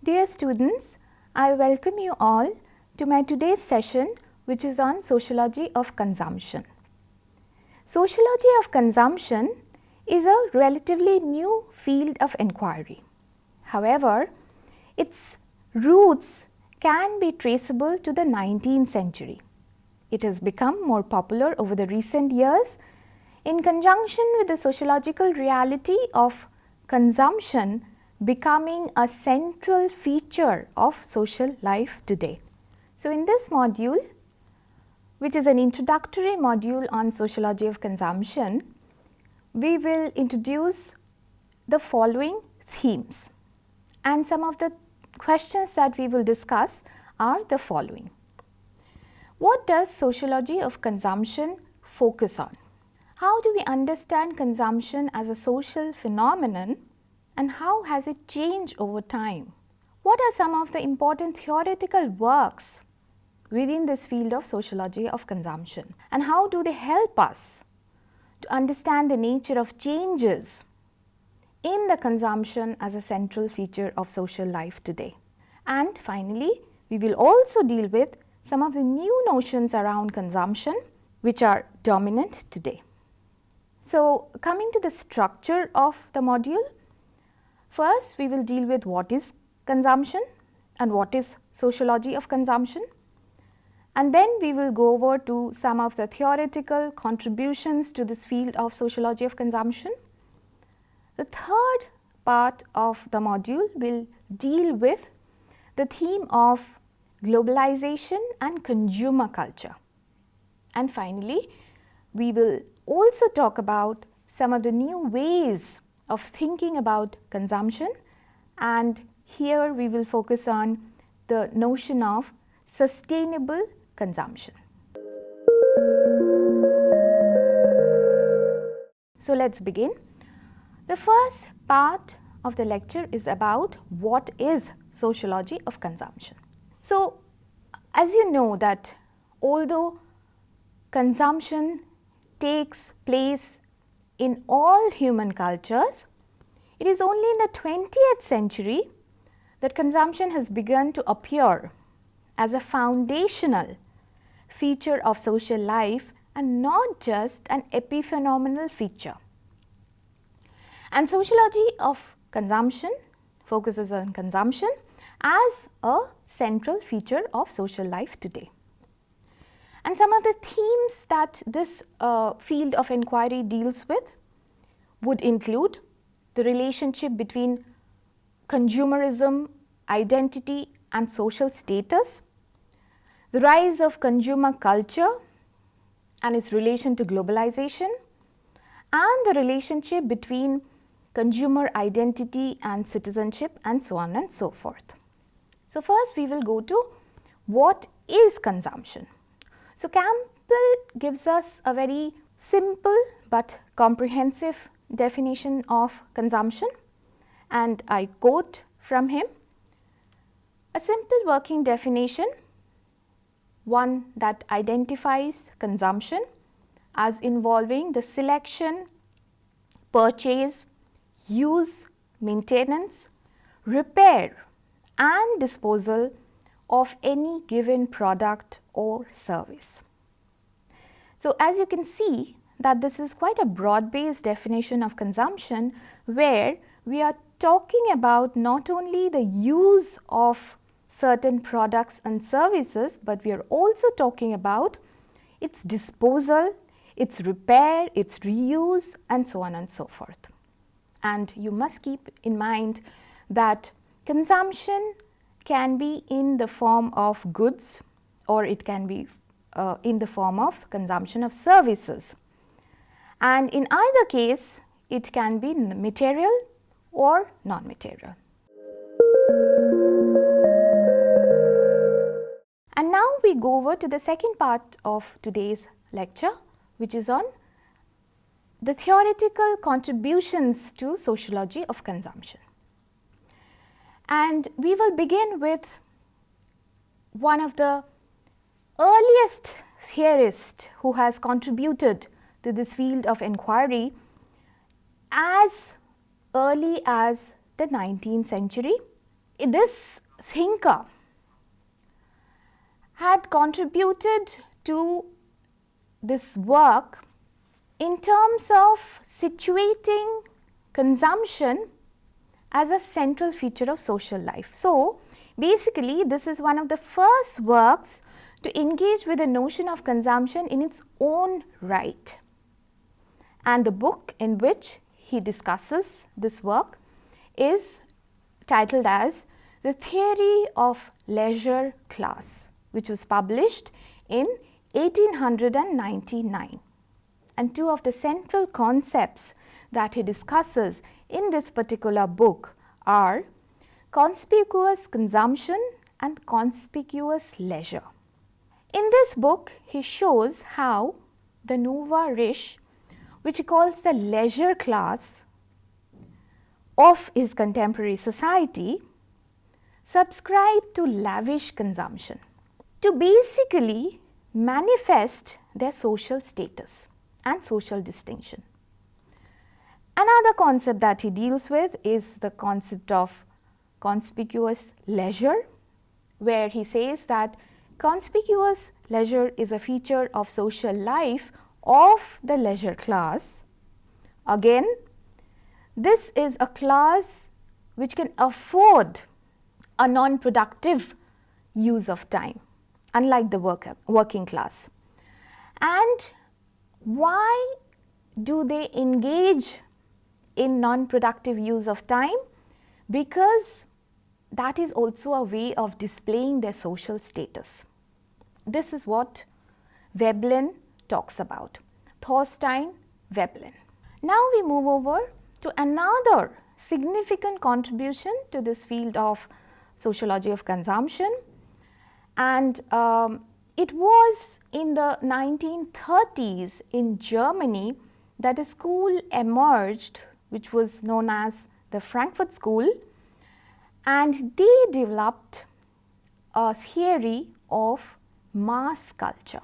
Dear students, I welcome you all to my today's session, which is on sociology of consumption. Sociology of consumption is a relatively new field of inquiry. However, its roots can be traceable to the 19th century. It has become more popular over the recent years in conjunction with the sociological reality of consumption becoming a central feature of social life today. So, in this module, which is an introductory module on sociology of consumption, we will introduce the following themes, and some of the questions that we will discuss are the following. What does sociology of consumption focus on? How do we understand consumption as a social phenomenon, and how has it changed over time? What are some of the important theoretical works within this field of sociology of consumption, and how do they help us to understand the nature of changes in the consumption as a central feature of social life today? And finally, we will also deal with some of the new notions around consumption which are dominant today. So, coming to the structure of the module, first we will deal with what is consumption and what is sociology of consumption, and then we will go over to some of the theoretical contributions to this field of sociology of consumption. The third part of the module will deal with the theme of globalization and consumer culture, and finally we will also talk about some of the new ways of thinking about consumption, and here we will focus on the notion of sustainable consumption. So, let us begin. The first part of the lecture is about what is sociology of consumption. So, as you know that although consumption takes place in all human cultures, it is only in the 20th century that consumption has begun to appear as a foundational feature of social life and not just an epiphenomenal feature. And sociology of consumption focuses on consumption as a central feature of social life today. And some of the themes that this field of inquiry deals with would include the relationship between consumerism, identity and social status, the rise of consumer culture and its relation to globalization, and the relationship between consumer identity and citizenship, and so on and so forth. So, first we will go to what is consumption. So, Campbell gives us a very simple but comprehensive definition of consumption, and I quote from him: a simple working definition, one that identifies consumption as involving the selection, purchase, use, maintenance, repair and disposal of any given product or service. So, as you can see that this is quite a broad based definition of consumption, where we are talking about not only the use of certain products and services, but we are also talking about its disposal, its repair, its reuse and so on and so forth. And you must keep in mind that consumption can be in the form of goods, or it can be in the form of consumption of services, and in either case it can be material or non-material. And now we go over to the second part of today's lecture, which is on the theoretical contributions to sociology of consumption. And we will begin with one of the earliest theorists who has contributed to this field of inquiry as early as the 19th century, this thinker had contributed to this work in terms of situating consumption as a central feature of social life. So, basically this is one of the first works to engage with the notion of consumption in its own right. And the book in which he discusses this work is titled as The Theory of Leisure Class, which was published in 1899. And two of the central concepts that he discusses in this particular book are conspicuous consumption and conspicuous leisure. In this book, he shows how the nouveau riche, which he calls the leisure class of his contemporary society, subscribed to lavish consumption to basically manifest their social status and social distinction. Another concept that he deals with is the concept of conspicuous leisure, where he says that conspicuous leisure is a feature of social life of the leisure class. Again, this is a class which can afford a non-productive use of time, unlike the working class. And why do they engage in non-productive use of time? Because that is also a way of displaying their social status. This is what Veblen talks about, Thorstein Veblen. Now we move over to another significant contribution to this field of sociology of consumption, and it was in the 1930s in Germany that a school emerged which was known as the Frankfurt School, and they developed a theory of mass culture.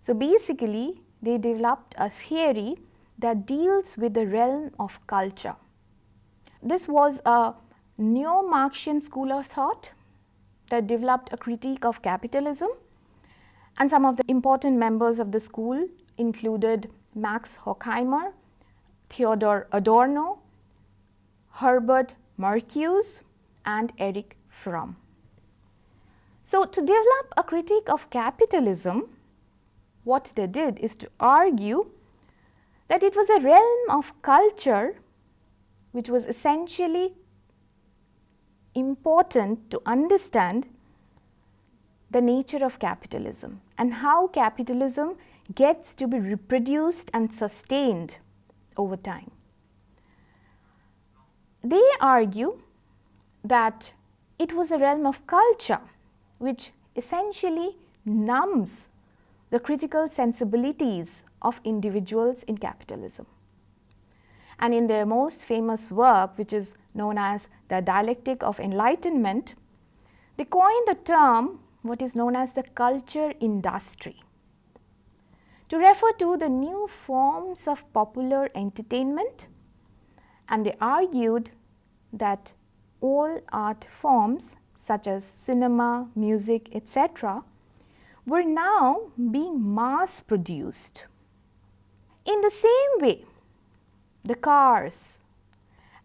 So, basically they developed a theory that deals with the realm of culture. This was a neo-Marxian school of thought that developed a critique of capitalism, and some of the important members of the school included Max Horkheimer, Theodor Adorno, Herbert Marcuse, and Erich Fromm. So, to develop a critique of capitalism, what they did is to argue that it was a realm of culture which was essentially important to understand the nature of capitalism and how capitalism gets to be reproduced and sustained over time. They argue that it was a realm of culture which essentially numbs the critical sensibilities of individuals in capitalism. And in their most famous work, which is known as the Dialectic of Enlightenment, they coined the term what is known as the culture industry to refer to the new forms of popular entertainment, and they argued that all art forms such as cinema, music, etc. were now being mass produced. In the same way, the cars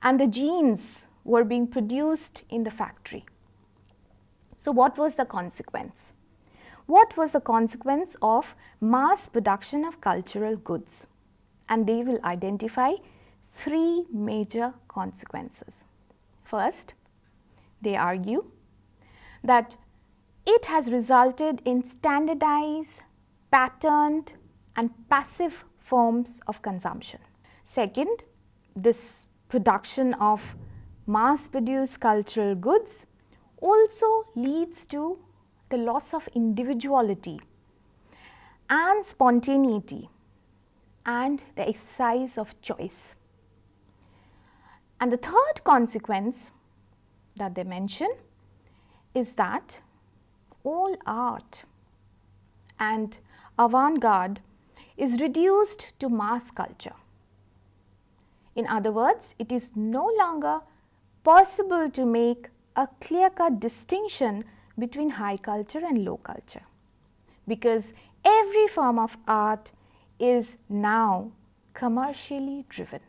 and the jeans were being produced in the factory. So, what was the consequence? What was the consequence of mass production of cultural goods? And they will identify three major consequences. First, they argue that it has resulted in standardized, patterned, and passive forms of consumption. Second, this production of mass produced cultural goods also leads to the loss of individuality and spontaneity and the exercise of choice. And the third consequence that they mention is that all art and avant-garde is reduced to mass culture. In other words, it is no longer possible to make a clear-cut distinction between high culture and low culture, because every form of art is now commercially driven.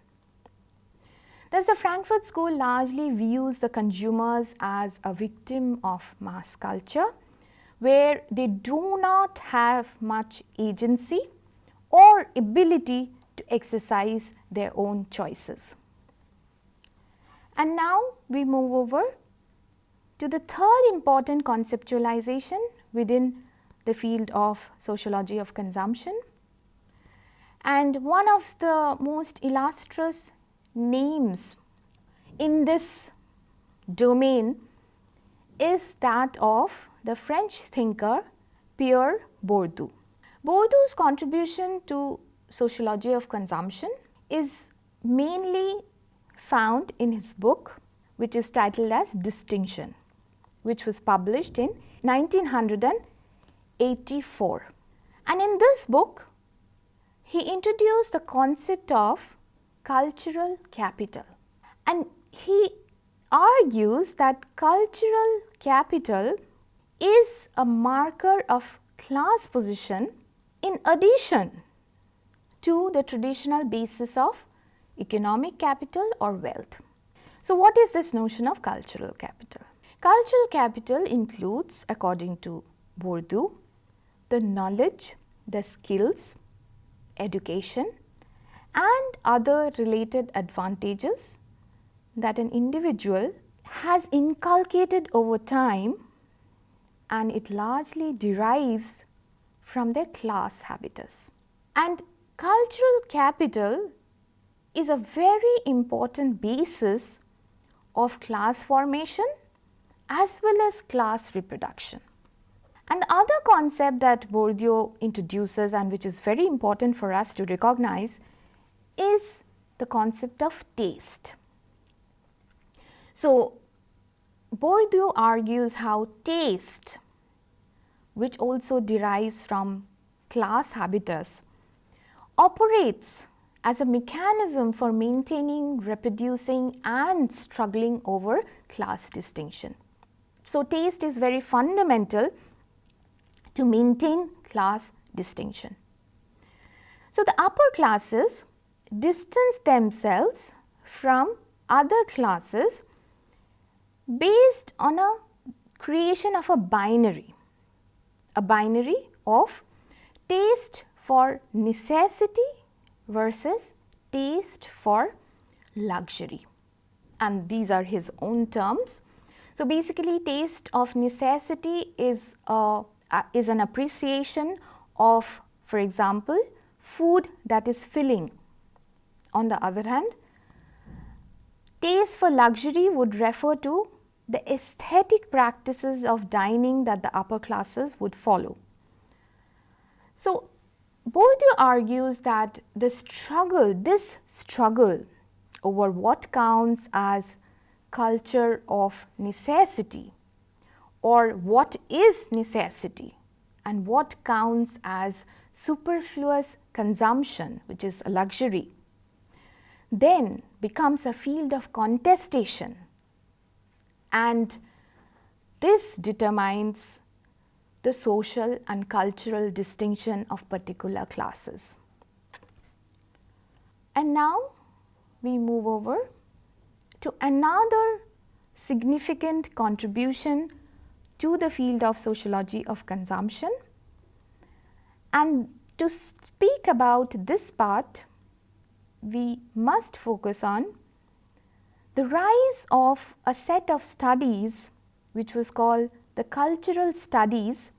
Thus, the Frankfurt School largely views the consumers as a victim of mass culture, where they do not have much agency or ability to exercise their own choices. And now we move over to the third important conceptualization within the field of sociology of consumption. And one of the most illustrious names in this domain is that of the French thinker Pierre Bourdieu. Bourdieu's contribution to sociology of consumption is mainly found in his book, which is titled as Distinction, which was published in 1984. And in this book, he introduced the concept of cultural capital, and he argues that cultural capital is a marker of class position in addition to the traditional basis of economic capital or wealth. So, what is this notion of cultural capital? Cultural capital includes, according to Bourdieu, the knowledge, the skills, education and other related advantages that an individual has inculcated over time, and it largely derives from their class habitus. And cultural capital is a very important basis of class formation as well as class reproduction. And the other concept that Bourdieu introduces, and which is very important for us to recognize, is the concept of taste. So, Bourdieu argues how taste, which also derives from class habitus, operates as a mechanism for maintaining, reproducing and struggling over class distinction. So, taste is very fundamental to maintain class distinction. So, the upper classes distance themselves from other classes based on a creation of a binary of taste for necessity versus taste for luxury, and these are his own terms. So, basically taste of necessity is an appreciation of, for example, food that is filling. On the other hand, taste for luxury would refer to the aesthetic practices of dining that the upper classes would follow. So, Bourdieu argues that this struggle over what counts as culture of necessity, or what is necessity, and what counts as superfluous consumption, which is a luxury, then becomes a field of contestation, and this determines the social and cultural distinction of particular classes. And now we move over to another significant contribution to the field of sociology of consumption, and to speak about this part, we must focus on the rise of a set of studies which was called the cultural studies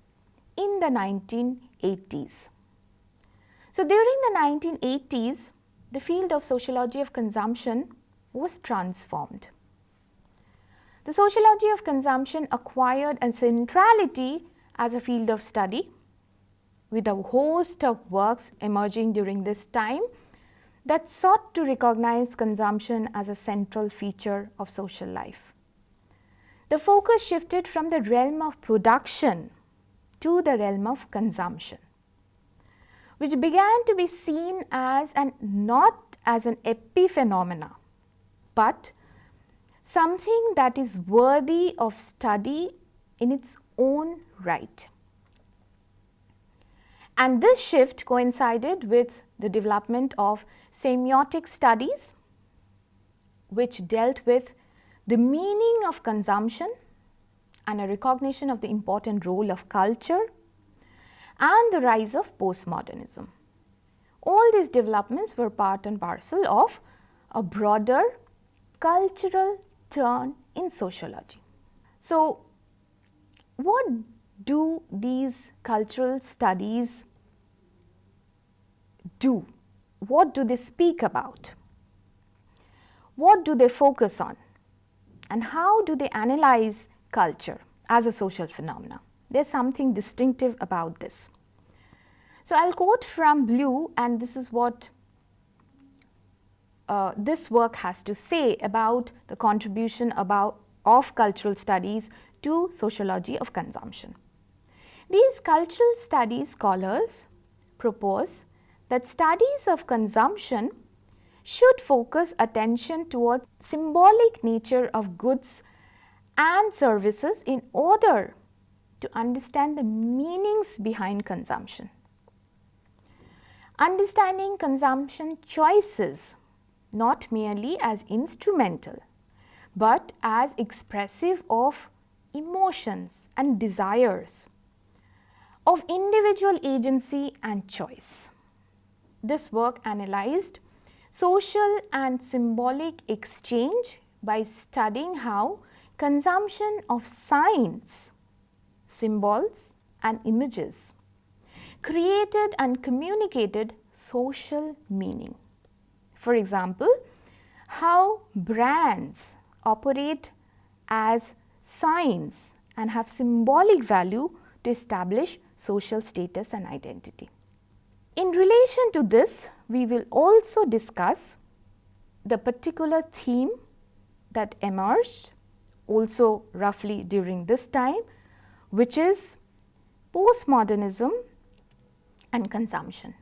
in the 1980s. So, during the 1980s, the field of sociology of consumption was transformed. The sociology of consumption acquired a centrality as a field of study, with a host of works emerging during this time that sought to recognize consumption as a central feature of social life. The focus shifted from the realm of production to the realm of consumption, which began to be seen as not as an epiphenomena, but something that is worthy of study in its own right. And this shift coincided with the development of semiotic studies, which dealt with the meaning of consumption and a recognition of the important role of culture and the rise of postmodernism. All these developments were part and parcel of a broader cultural turn in sociology. So, what do these cultural studies do? What do they speak about? What do they focus on? And how do they analyze culture as a social phenomena? There is something distinctive about this. So, I will quote from Bloom, and this is what this work has to say about the contribution of cultural studies to sociology of consumption. These cultural studies scholars propose that studies of consumption should focus attention toward symbolic nature of goods and services in order to understand the meanings behind consumption. Understanding consumption choices not merely as instrumental, but as expressive of emotions and desires, of individual agency and choice. This work analyzed social and symbolic exchange by studying how consumption of signs, symbols and images created and communicated social meaning. For example, how brands operate as signs and have symbolic value to establish social status and identity. In relation to this, we will also discuss the particular theme that emerged also roughly during this time, which is postmodernism and consumption.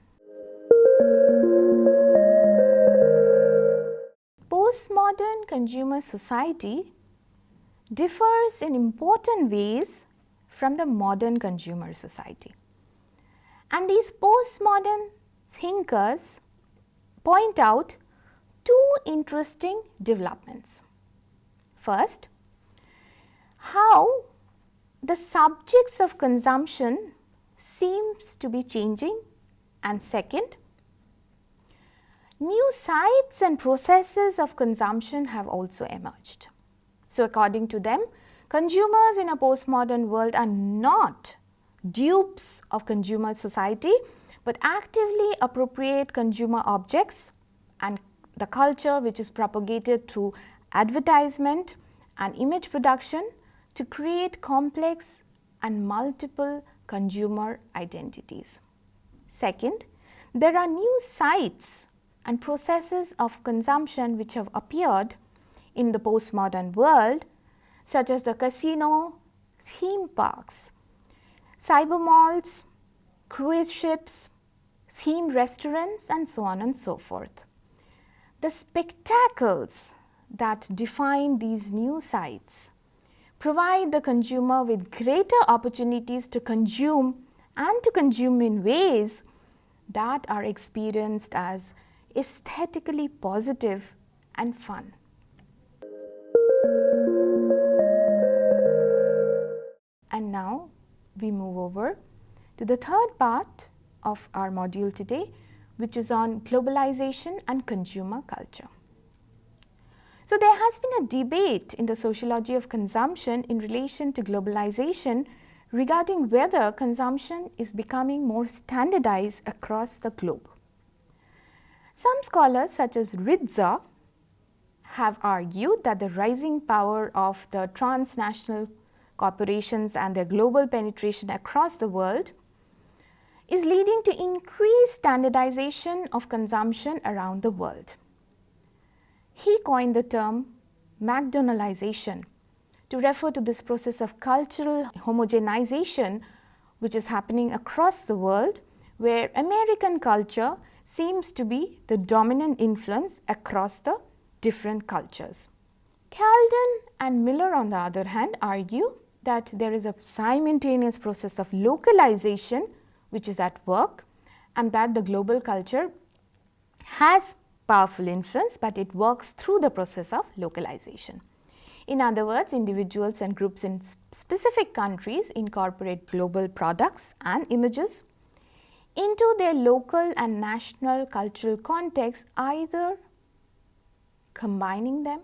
Postmodern consumer society differs in important ways from the modern consumer society. And these postmodern thinkers point out two interesting developments. First, how the subjects of consumption seems to be changing, and second, new sites and processes of consumption have also emerged. So, according to them, consumers in a postmodern world are not dupes of consumer society, but actively appropriate consumer objects and the culture which is propagated through advertisement and image production to create complex and multiple consumer identities. Second, there are new sites and processes of consumption which have appeared in the postmodern world, such as the casino, theme parks, cyber malls, cruise ships, themed restaurants, and so on and so forth. The spectacles that define these new sites provide the consumer with greater opportunities to consume and to consume in ways that are experienced as aesthetically positive and fun. And now we move over to the third part of our module today, which is on globalization and consumer culture. So, there has been a debate in the sociology of consumption in relation to globalization regarding whether consumption is becoming more standardized across the globe. Some scholars such as Ritza have argued that the rising power of the transnational corporations and their global penetration across the world is leading to increased standardization of consumption around the world. He coined the term McDonaldization to refer to this process of cultural homogenization which is happening across the world, where American culture seems to be the dominant influence across the different cultures. Calden and Miller, on the other hand, argue that there is a simultaneous process of localization which is at work, and that the global culture has powerful influence, but it works through the process of localization. In other words, individuals and groups in specific countries incorporate global products and images into their local and national cultural context, either combining them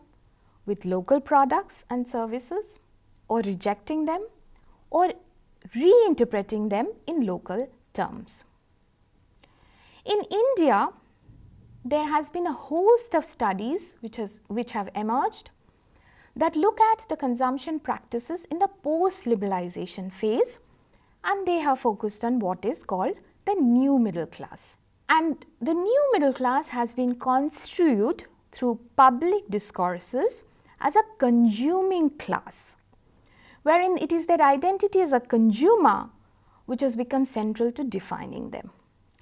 with local products and services, or rejecting them, or reinterpreting them in local terms. In India, there has been a host of studies which have emerged that look at the consumption practices in the post-liberalization phase, and they have focused on what is called the new middle class. And the new middle class has been construed through public discourses as a consuming class, wherein it is their identity as a consumer which has become central to defining them.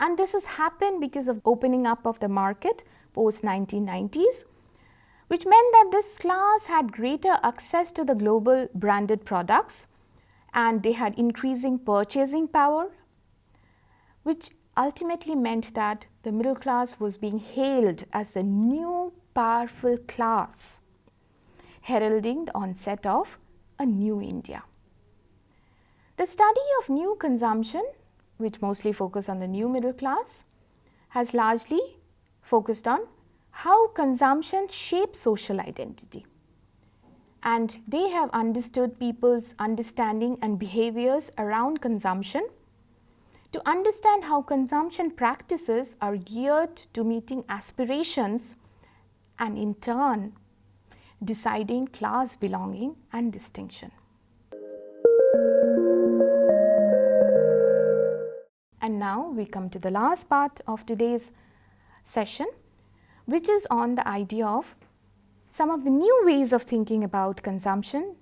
And this has happened because of opening up of the market post 1990s, which meant that this class had greater access to the global branded products, and they had increasing purchasing power, which ultimately meant that the middle class was being hailed as the new powerful class, heralding the onset of a new India. The study of new consumption, which mostly focused on the new middle class, has largely focused on how consumption shapes social identity. And they have understood people's understanding and behaviors around consumption to understand how consumption practices are geared to meeting aspirations and in turn deciding class belonging and distinction. And now we come to the last part of today's session, which is on the idea of some of the new ways of thinking about consumption,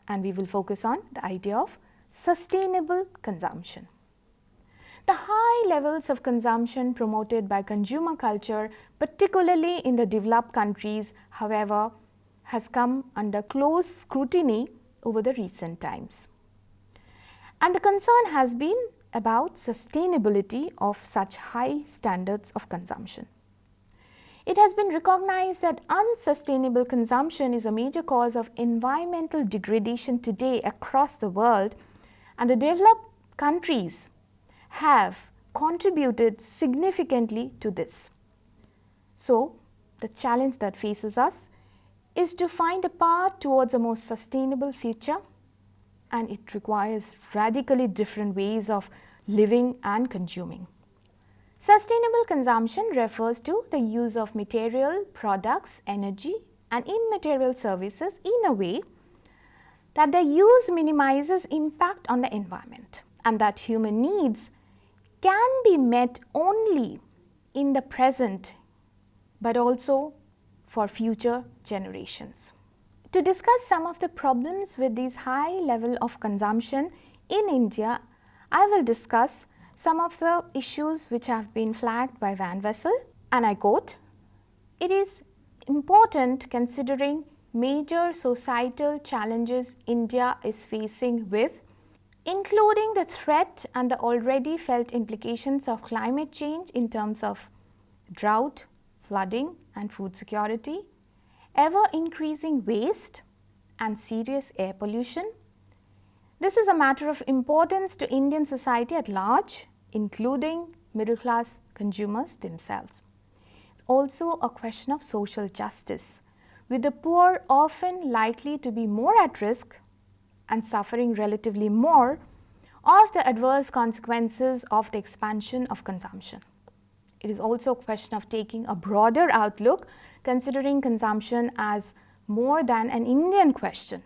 and we will focus on the idea of sustainable consumption. The high levels of consumption promoted by consumer culture, particularly in the developed countries, however, has come under close scrutiny over the recent times. And the concern has been about sustainability of such high standards of consumption. It has been recognized that unsustainable consumption is a major cause of environmental degradation today across the world, and the developed countries have contributed significantly to this. So, the challenge that faces us is to find a path towards a more sustainable future, and it requires radically different ways of living and consuming. Sustainable consumption refers to the use of material, products, energy and immaterial services in a way that their use minimizes impact on the environment, and that human needs can be met only in the present but also for future generations. To discuss some of the problems with this high level of consumption in India, I will discuss some of the issues which have been flagged by Van Wessel, and I quote, "It is important considering major societal challenges India is facing with, including the threat and the already felt implications of climate change in terms of drought, flooding and food security, ever increasing waste and serious air pollution. This is a matter of importance to Indian society at large, including middle class consumers themselves. It's also a question of social justice, with the poor often likely to be more at risk and suffering relatively more of the adverse consequences of the expansion of consumption. It is also a question of taking a broader outlook, considering consumption as more than an Indian question,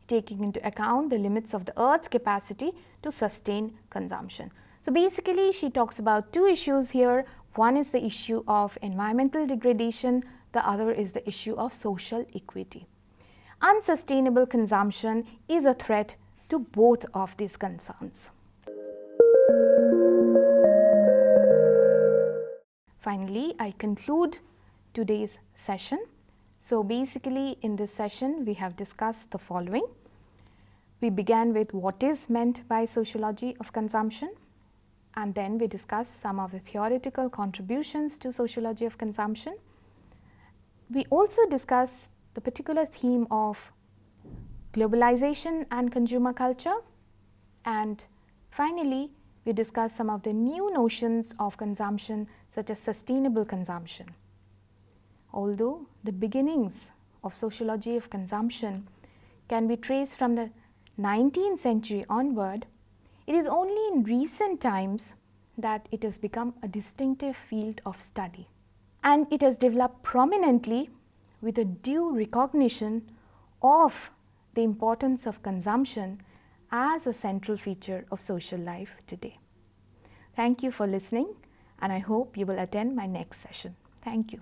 taking into account the limits of the Earth's capacity to sustain consumption." So basically, she talks about two issues here. One is the issue of environmental degradation, the other is the issue of social equity. Unsustainable consumption is a threat to both of these concerns. Finally, I conclude today's session So basically in this session we have discussed the following. We began with what is meant by sociology of consumption, and then we discussed some of the theoretical contributions to sociology of consumption. We also discussed the particular theme of globalization and consumer culture, and finally we discussed some of the new notions of consumption such as sustainable consumption. Although the beginnings of sociology of consumption can be traced from the 19th century onward, it is only in recent times that it has become a distinctive field of study, and it has developed prominently with a due recognition of the importance of consumption as a central feature of social life today. Thank you for listening, and I hope you will attend my next session. Thank you.